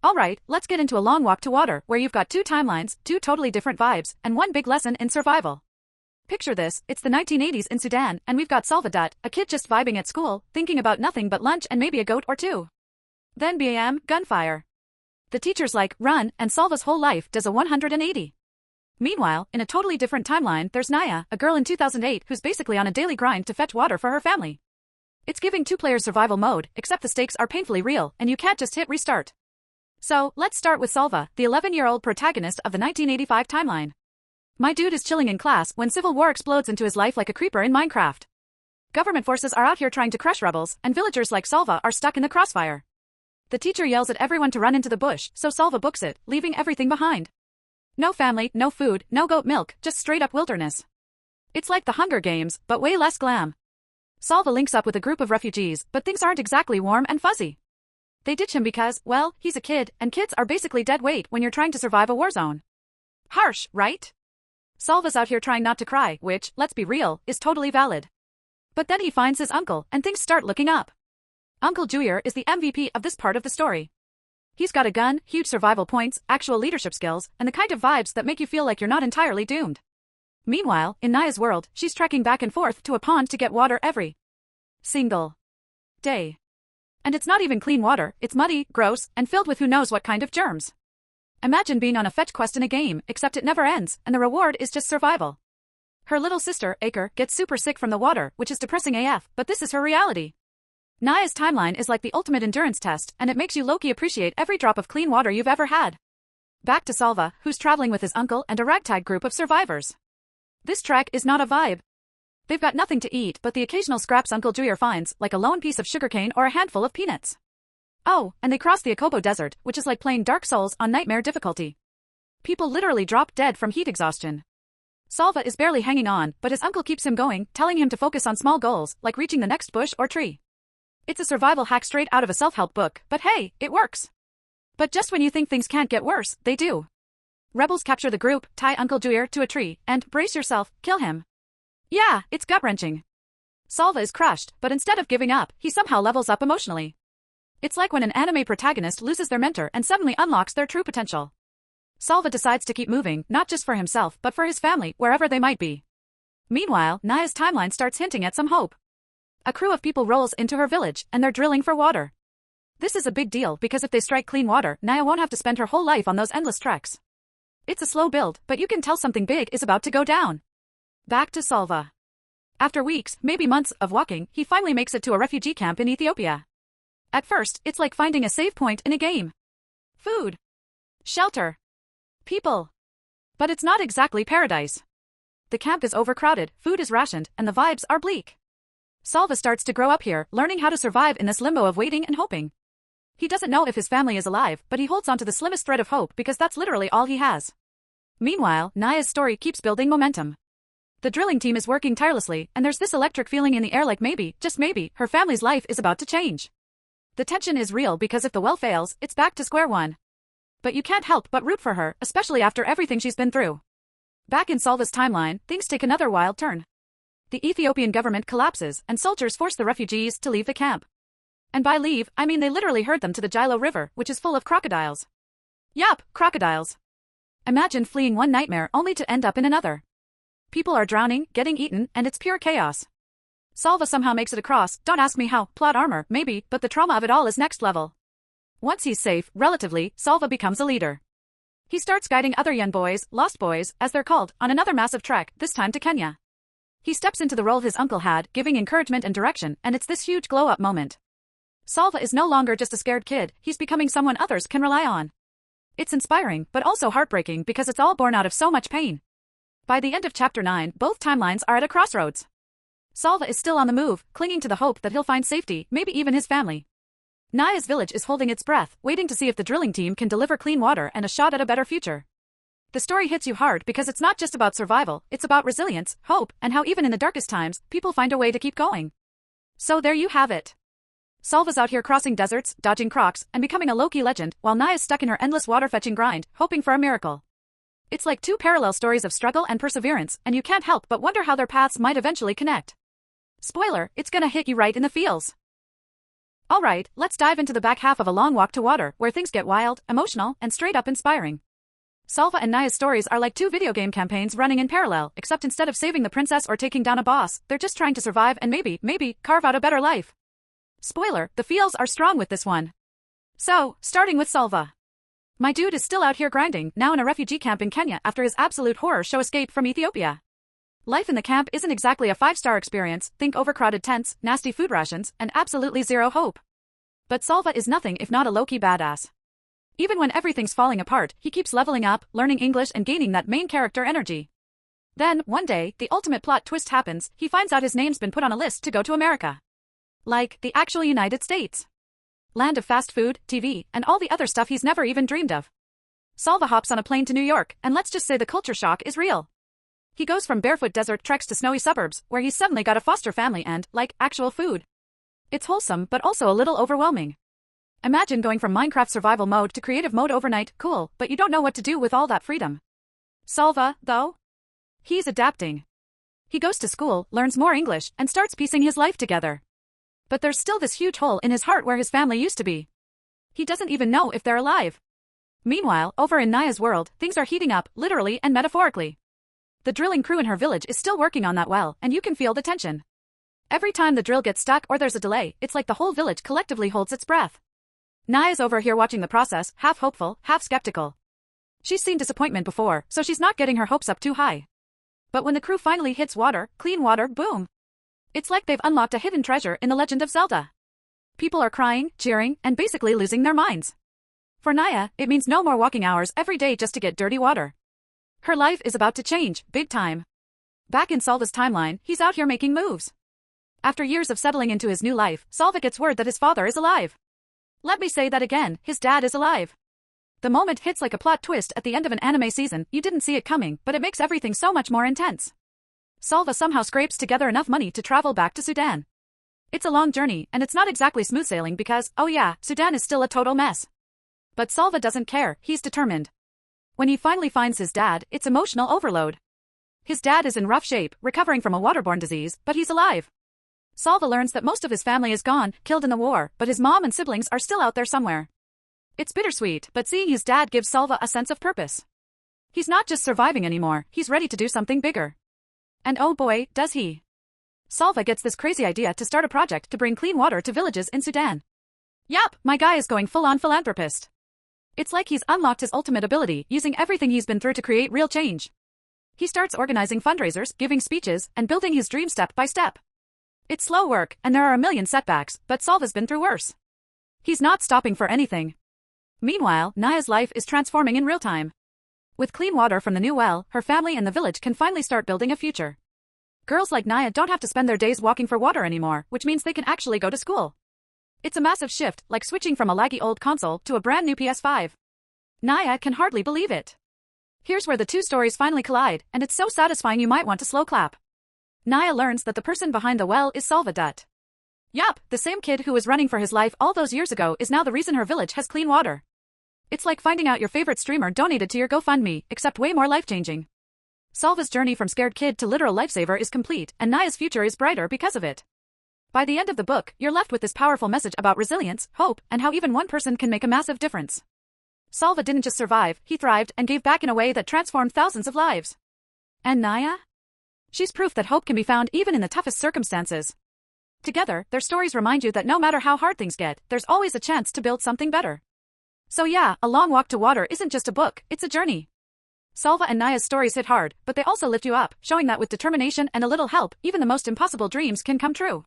Alright, let's get into a long walk to water where you've got two timelines, two totally different vibes, and one big lesson in survival. Picture this, it's the 1980s in Sudan, and we've got Salvadat, a kid just vibing at school, thinking about nothing but lunch and maybe a goat or two. Then bam, gunfire. The teacher's like, run, and Salva's whole life does a 180. Meanwhile, in a totally different timeline, there's Naya, a girl in 2008 who's basically on a daily grind to fetch water for her family. It's giving two-player survival mode, except the stakes are painfully real, and you can't just hit restart. So, let's start with Salva, the 11-year-old protagonist of the 1985 timeline. My dude is chilling in class when civil war explodes into his life like a creeper in Minecraft. Government forces are out here trying to crush rebels, and villagers like Salva are stuck in the crossfire. The teacher yells at everyone to run into the bush, so Salva books it, leaving everything behind. No family, no food, no goat milk, just straight-up wilderness. It's like the Hunger Games, but way less glam. Salva links up with a group of refugees, but things aren't exactly warm and fuzzy. They ditch him because, well, he's a kid, and kids are basically dead weight when you're trying to survive a war zone. Harsh, right? Salva's out here trying not to cry, which, let's be real, is totally valid. But then he finds his uncle, and things start looking up. Uncle Junior is the MVP of this part of the story. He's got a gun, huge survival points, actual leadership skills, and the kind of vibes that make you feel like you're not entirely doomed. Meanwhile, in Naya's world, she's trekking back and forth to a pond to get water every single day. And it's not even clean water, it's muddy, gross, and filled with who knows what kind of germs. Imagine being on a fetch quest in a game, except it never ends, and the reward is just survival. Her little sister, Acre, gets super sick from the water, which is depressing AF, but this is her reality. Naya's timeline is like the ultimate endurance test, and it makes you low-key appreciate every drop of clean water you've ever had. Back to Salva, who's traveling with his uncle and a ragtag group of survivors. This trek is not a vibe. They've got nothing to eat but the occasional scraps Uncle Junior finds, like a lone piece of sugarcane or a handful of peanuts. Oh, and they cross the Akobo Desert, which is like playing Dark Souls on nightmare difficulty. People literally drop dead from heat exhaustion. Salva is barely hanging on, but his uncle keeps him going, telling him to focus on small goals, like reaching the next bush or tree. It's a survival hack straight out of a self-help book, but hey, it works. But just when you think things can't get worse, they do. Rebels capture the group, tie Uncle Junior to a tree, and, brace yourself, kill him. Yeah, it's gut-wrenching. Salva is crushed, but instead of giving up, he somehow levels up emotionally. It's like when an anime protagonist loses their mentor and suddenly unlocks their true potential. Salva decides to keep moving, not just for himself but for his family, wherever they might be. Meanwhile, Naya's timeline starts hinting at some hope. A crew of people rolls into her village, and they're drilling for water. This is a big deal because if they strike clean water, Naya won't have to spend her whole life on those endless treks. It's a slow build, but you can tell something big is about to go down. Back to Salva. After weeks, maybe months, of walking, he finally makes it to a refugee camp in Ethiopia. At first, it's like finding a save point in a game. Food. Shelter. People. But it's not exactly paradise. The camp is overcrowded, food is rationed, and the vibes are bleak. Salva starts to grow up here, learning how to survive in this limbo of waiting and hoping. He doesn't know if his family is alive, but he holds onto the slimmest thread of hope because that's literally all he has. Meanwhile, Naya's story keeps building momentum. The drilling team is working tirelessly, and there's this electric feeling in the air like maybe, just maybe, her family's life is about to change. The tension is real because if the well fails, it's back to square one. But you can't help but root for her, especially after everything she's been through. Back in Salva's timeline, things take another wild turn. The Ethiopian government collapses, and soldiers force the refugees to leave the camp. And by leave, I mean they literally herd them to the Gilo River, which is full of crocodiles. Yup, crocodiles. Imagine fleeing one nightmare only to end up in another. People are drowning, getting eaten, and it's pure chaos. Salva somehow makes it across, don't ask me how, plot armor, maybe, but the trauma of it all is next level. Once he's safe, relatively, Salva becomes a leader. He starts guiding other young boys, lost boys, as they're called, on another massive trek, this time to Kenya. He steps into the role his uncle had, giving encouragement and direction, and it's this huge glow-up moment. Salva is no longer just a scared kid, he's becoming someone others can rely on. It's inspiring, but also heartbreaking because it's all born out of so much pain. By the end of Chapter 9, both timelines are at a crossroads. Salva is still on the move, clinging to the hope that he'll find safety, maybe even his family. Naya's village is holding its breath, waiting to see if the drilling team can deliver clean water and a shot at a better future. The story hits you hard because it's not just about survival, it's about resilience, hope, and how even in the darkest times, people find a way to keep going. So there you have it. Salva's out here crossing deserts, dodging crocs, and becoming a low-key legend, while Naya's stuck in her endless water-fetching grind, hoping for a miracle. It's like two parallel stories of struggle and perseverance, and you can't help but wonder how their paths might eventually connect. Spoiler, it's gonna hit you right in the feels. Alright, let's dive into the back half of A Long Walk to Water, where things get wild, emotional, and straight up inspiring. Salva and Naya's stories are like two video game campaigns running in parallel, except instead of saving the princess or taking down a boss, they're just trying to survive and maybe, carve out a better life. Spoiler, the feels are strong with this one. So, starting with Salva. My dude is still out here grinding, now in a refugee camp in Kenya after his absolute horror show escape from Ethiopia. Life in the camp isn't exactly a 5-star experience, think overcrowded tents, nasty food rations, and absolutely zero hope. But Salva is nothing if not a low-key badass. Even when everything's falling apart, he keeps leveling up, learning English and gaining that main character energy. Then, one day, the ultimate plot twist happens, he finds out his name's been put on a list to go to America. Like, the actual United States. Land of fast food, TV, and all the other stuff he's never even dreamed of. Salva hops on a plane to New York, and let's just say the culture shock is real. He goes from barefoot desert treks to snowy suburbs, where he's suddenly got a foster family and, like, actual food. It's wholesome but also a little overwhelming. Imagine going from Minecraft survival mode to creative mode overnight, cool, but you don't know what to do with all that freedom. Salva, though? He's adapting. He goes to school, learns more English, and starts piecing his life together. But there's still this huge hole in his heart where his family used to be. He doesn't even know if they're alive. Meanwhile, over in Naya's world, things are heating up, literally and metaphorically. The drilling crew in her village is still working on that well, and you can feel the tension. Every time the drill gets stuck or there's a delay, it's like the whole village collectively holds its breath. Naya's over here watching the process, half hopeful, half skeptical. She's seen disappointment before, so she's not getting her hopes up too high. But when the crew finally hits water, clean water, boom! It's like they've unlocked a hidden treasure in The Legend of Zelda. People are crying, cheering, and basically losing their minds. For Naya, it means no more walking hours every day just to get dirty water. Her life is about to change, big time. Back in Salva's timeline, he's out here making moves. After years of settling into his new life, Salva gets word that his father is alive. Let me say that again, his dad is alive. The moment hits like a plot twist at the end of an anime season, you didn't see it coming, but it makes everything so much more intense. Salva somehow scrapes together enough money to travel back to Sudan. It's a long journey, and it's not exactly smooth sailing because, oh yeah, Sudan is still a total mess. But Salva doesn't care, he's determined. When he finally finds his dad, it's emotional overload. His dad is in rough shape, recovering from a waterborne disease, but he's alive. Salva learns that most of his family is gone, killed in the war, but his mom and siblings are still out there somewhere. It's bittersweet, but seeing his dad gives Salva a sense of purpose. He's not just surviving anymore, he's ready to do something bigger. And oh boy, does he. Salva gets this crazy idea to start a project to bring clean water to villages in Sudan. Yup, my guy is going full-on philanthropist. It's like he's unlocked his ultimate ability, using everything he's been through to create real change. He starts organizing fundraisers, giving speeches, and building his dream step by step. It's slow work, and there are a million setbacks, but Salva's been through worse. He's not stopping for anything. Meanwhile, Naya's life is transforming in real time. With clean water from the new well, her family and the village can finally start building a future. Girls like Naya don't have to spend their days walking for water anymore, which means they can actually go to school. It's a massive shift, like switching from a laggy old console to a brand new PS5. Naya can hardly believe it. Here's where the two stories finally collide, and it's so satisfying you might want to slow clap. Naya learns that the person behind the well is Salva. Yup, the same kid who was running for his life all those years ago is now the reason her village has clean water. It's like finding out your favorite streamer donated to your GoFundMe, except way more life-changing. Salva's journey from scared kid to literal lifesaver is complete, and Naya's future is brighter because of it. By the end of the book, you're left with this powerful message about resilience, hope, and how even one person can make a massive difference. Salva didn't just survive, he thrived and gave back in a way that transformed thousands of lives. And Naya? She's proof that hope can be found even in the toughest circumstances. Together, their stories remind you that no matter how hard things get, there's always a chance to build something better. So yeah, A Long Walk to Water isn't just a book, it's a journey. Salva and Naya's stories hit hard, but they also lift you up, showing that with determination and a little help, even the most impossible dreams can come true.